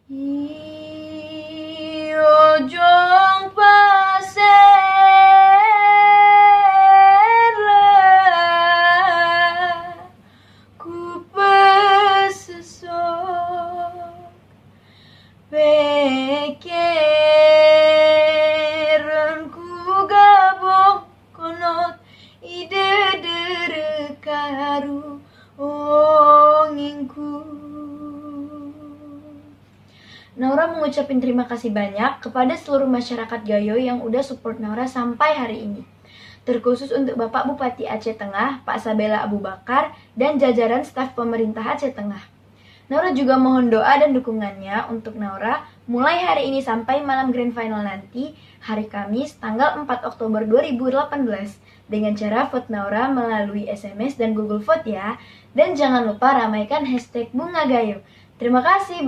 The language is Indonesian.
Ojong pasir ku pesesok pekeran ku gabung konot ide dere karu ongingku. Naura mengucapin terima kasih banyak kepada seluruh masyarakat Gayo yang udah support Naura sampai hari ini. Terkhusus untuk Bapak Bupati Aceh Tengah, Pak Sabela Abu Bakar, dan jajaran staf pemerintah Aceh Tengah. Naura juga mohon doa dan dukungannya untuk Naura mulai hari ini sampai malam grand final nanti, hari Kamis tanggal 4 Oktober 2018, dengan cara vote Naura melalui SMS dan Google Vote ya. Dan jangan lupa ramaikan hashtag Bunga Gayo. Terima kasih,